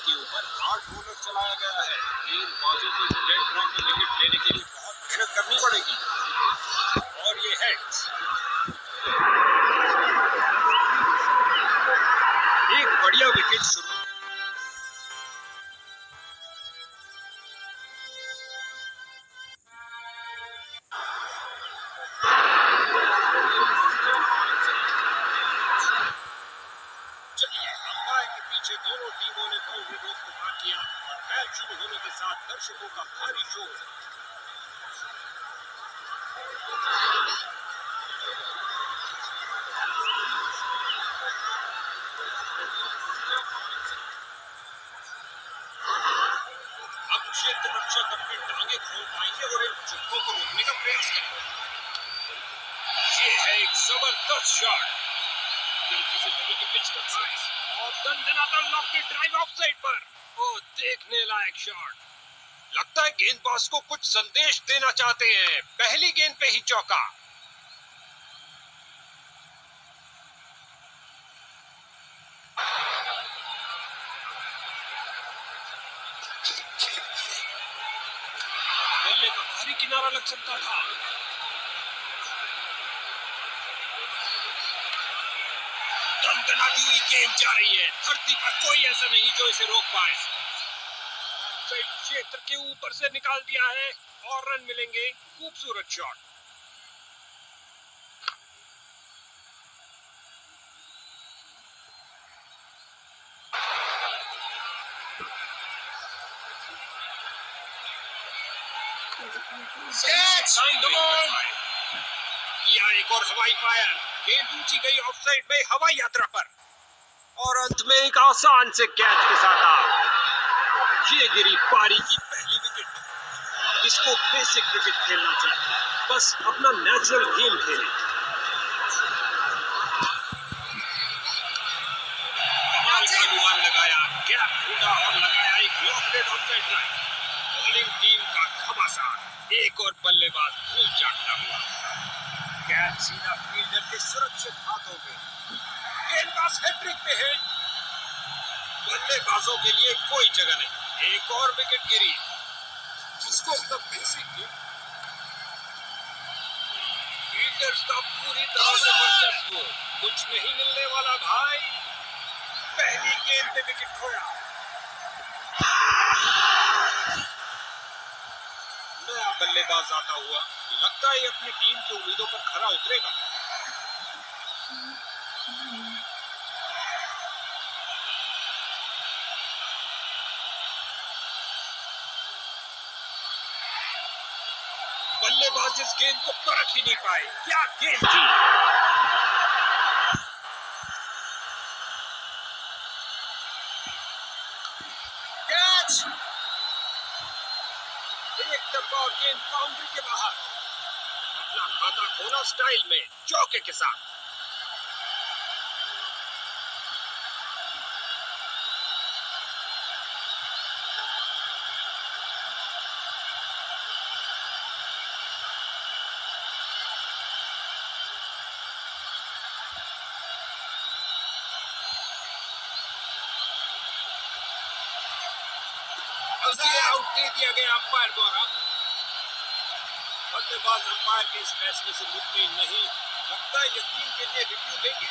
इसके ऊपर hard roller चलाया गया है। गेंदबाजों को डेड ड्रॉप में विकेट लेने के लिए बहुत मेहनत करनी पड़ेगी। और ये है एक बढ़िया विकेट शुरू। दोनों टीमों ने बाउंड्री रोक को पार किया और मैच शुरू होने के साथ दर्शकों का भारी शोर। अब क्षेत्र रक्षक अपनी टांगे खोल पाएंगे और इन चुप्पों को रोकने का प्रयास करेंगे। ये है एक जबरदस्त शॉट। तेजी से बनी की पिच का साइज और दंडनाता लॉफ्टी ड्राइव ऑफ साइड पर। ओ, देखने लायक शॉट। लगता है गेंदबाज को कुछ संदेश देना चाहते हैं। पहली गेंद पे ही चौका। बल्ले का बाहरी किनारा लग सकता था। दंडनाती हुई गेंद जा रही है। धरती पर कोई ऐसा नहीं जो इसे रोक पाए। क्षेत्र के ऊपर से निकाल दिया है और रन मिलेंगे। खूबसूरत शॉट। किया एक और हवाई फायर। गेंद ऊंची गई ऑफसाइड में हवाई यात्रा पर और अंत में एक आसान से कैच के साथ आउट। ये गिरी पारी की पहली विकेट। इसको बेसिक क्रिकेट खेलना चाहिए, बस अपना नेचुरल गेम खेलें। कमाल का अनुमान लगाया, गैप ढूंढा और लगाया एक lofted offside drive. Bowling team का घमासान। एक और बल्लेबाज धूल चाटता हुआ। कैच सीधा फील्डर के सुरक्षित हाथों में। गेंदबाज हैट्रिक पे है। बल्लेबाजों के लिए कोई जगह नहीं। एक और विकेट गिरी। इसको मतलब बेसिक फील्डर्स का पूरी तरह से वर्चस्व। कुछ नहीं मिलने वाला भाई। पहली गेंद पे विकेट खोया। नया बल्लेबाज आता हुआ। लगता है अपनी टीम की उम्मीदों पर खरा उतरेगा। बल्लेबाज इस गेंद को परख ही नहीं पाए। क्या गेंद थी। कैच। एक दफा गेंद बाउंड्री के बाहर। अपना खाता खोला स्टाइल में चौके के साथ। आउट दे दिया गया अंपायर द्वारा। बल्लेबाज अंपायर के इस फैसले से मुतमिन नहीं। लगता है यकीन के लिए रिव्यू लेंगे।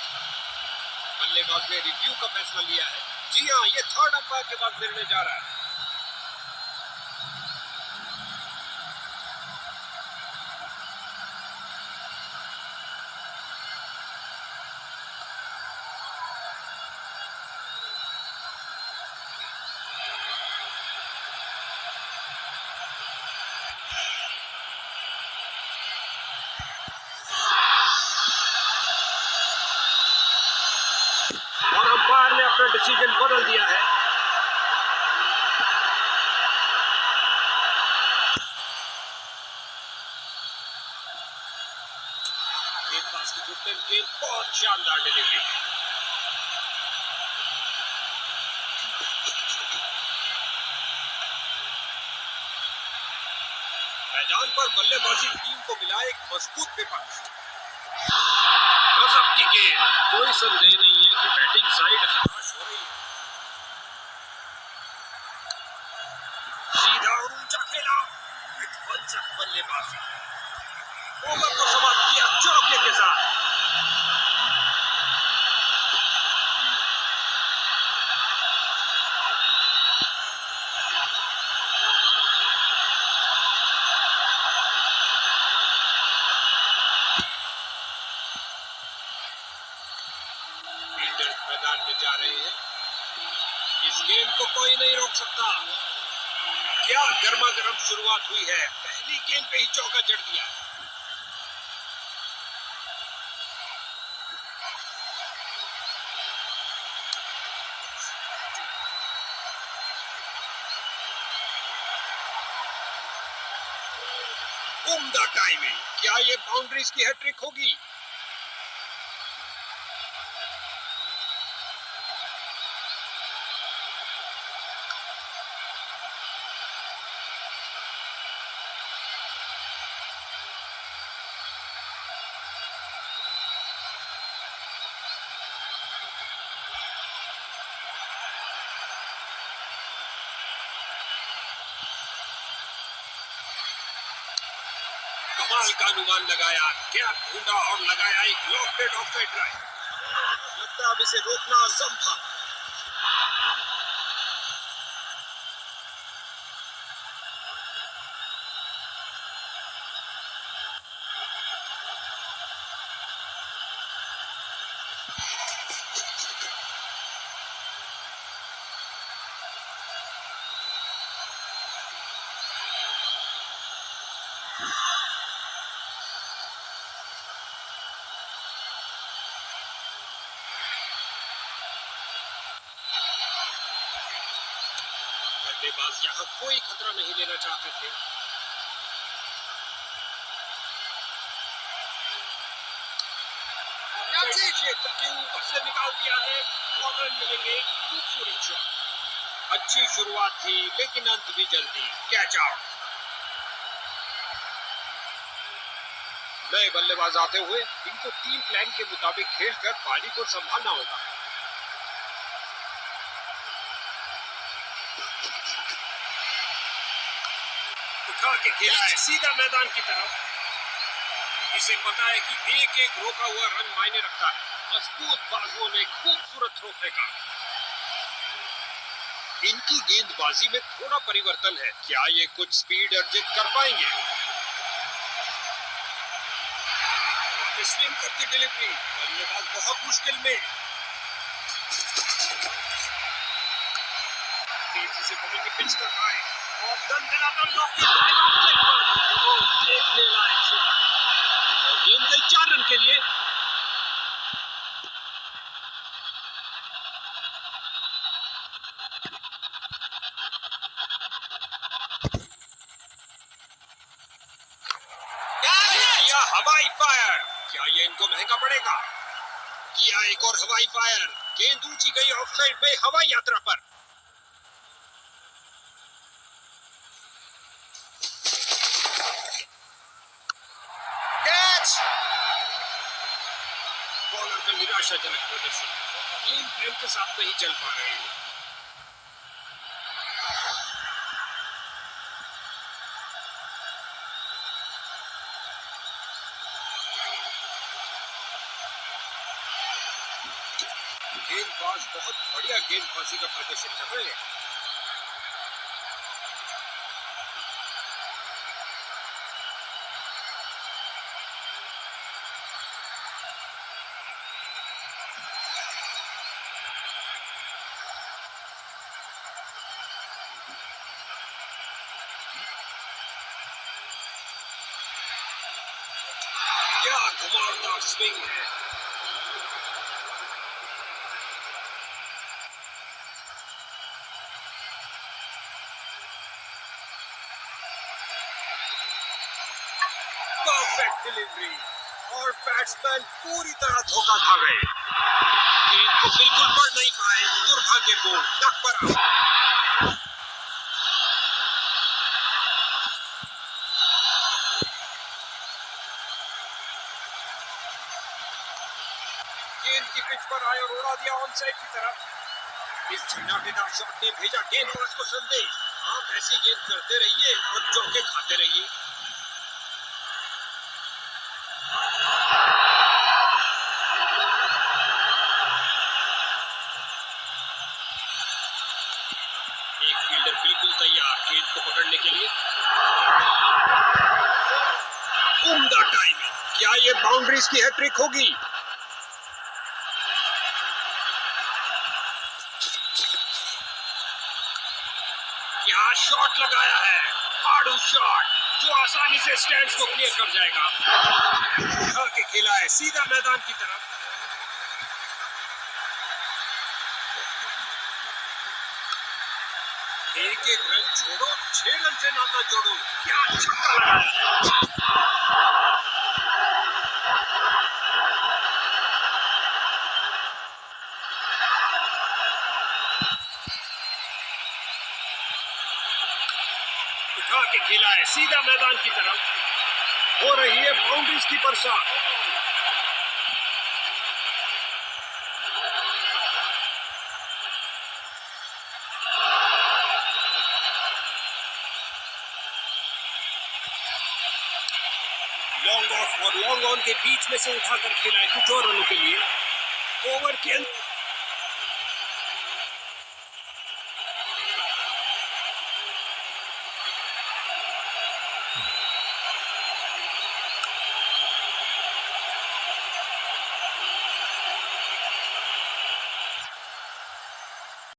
बल्लेबाज ने रिव्यू का फैसला लिया है। जी हाँ, ये थर्ड अंपायर के बाद निर्णय जा रहा है। और अंपायर ने अपना डिसीजन बदल दिया है। गेंदबाज की घुटने गेंद बहुत शानदार डिलीवरी। मैदान पर बल्लेबाजी टीम को मिला एक मजबूत विपक्ष। गजब की गेंद। कोई संदेह नहीं है कि बैटिंग साइड हताश हो रही है। ऊंचा खेला, विध्वंसक बल्लेबाजी, ओवर को समाप्त किया चौके के साथ। फील्डर्स मैदान में जा रहे हैं, इस गेम को कोई नहीं रोक सकता। क्या गर्मा गर्म शुरुआत हुई है, पहली गेंद पे ही चौका जड़ दिया। उम्दा टाइमिंग, क्या ये बाउंड्रीज की हैट्रिक होगी? कमाल का अनुमान लगाया, गैप ढूंढा और लगाया एक लॉफ्टेड ऑफसाइड ड्राइव। लगता है अब इसे रोकना असंभव। बल्लेबाज यहाँ कोई खतरा नहीं लेना चाहते थे। क्षेत्र के ऊपर से निकाल दिया है और रन मिलेंगे। खूबसूरत शॉट, अच्छी शुरुआत थी लेकिन अंत भी जल्दी। Catch out. नए बल्लेबाज आते हुए इनको टीम प्लान के मुताबिक खेलकर पारी को संभालना होगा। उठा के खेला है सीधा मैदान की तरफ। इसे पता है कि एक एक रोका हुआ रन मायने रखता है। मजबूत बाजुओं ने खूबसूरत थ्रो फेंका। इनकी गेंदबाजी में थोड़ा परिवर्तन है, क्या ये कुछ स्पीड अर्जित कर पाएंगे? स्विंग करती डिलीवरी, बल्लेबाज बहुत मुश्किल में। तेजी से बॉल की पिच तक आए और दंदनादन देखने लायक शॉट। और गेंद गई 4 रन के लिए। किया हवाई फायर, क्या ये इनको महंगा पड़ेगा? किया एक और हवाई फायर, गेंद ऊंची गई ऑफसाइड में हवाई यात्रा पर। कैच! बॉलर का निराशाजनक प्रदर्शन, गेम प्लान के साथ नहीं चल पा रहे हैं। गेंदबाज बहुत बढ़िया गेंदबाजी का प्रदर्शन कर रहे हैं। क्या घुमावदार स्विंग है। परफेक्ट डिलीवरी और बैट्समैन पूरी तरह धोखा खा गए। गेंद को बिल्कुल बढ़ नहीं पाए, दुर्भाग्यपूर्ण। टक पर गेंद की पिच पर आए और उड़ा दिया ऑन साइड की तरफ। इस झंडाटेदार शॉट ने भेजा गेंदबाज को संदेश, आप ऐसी गेंद करते रहिए और चौके खाते रहिए। एक फील्डर बिल्कुल तैयार गेंद को पकड़ने के लिए। उम्दा टाइमिंग, क्या ये बाउंड्रीज की हैट्रिक होगी? क्या शॉट लगाया है, हार्डू शॉट जो आसानी से स्टैंड्स को क्लियर कर जाएगा। उठा के खेला है सीधा मैदान की तरफ। एक एक रन छोड़ो, 6 रन से नाता जोड़ो। क्या छक्का लगाया है। उठा के खेला है सीधा मैदान की तरफ। हो रही है बाउंड्रीज की बरसात। लॉन्ग ऑफ और लॉन्ग ऑन के बीच में से उठाकर खेला है कुछ और रनों के लिए। ओवर के अंत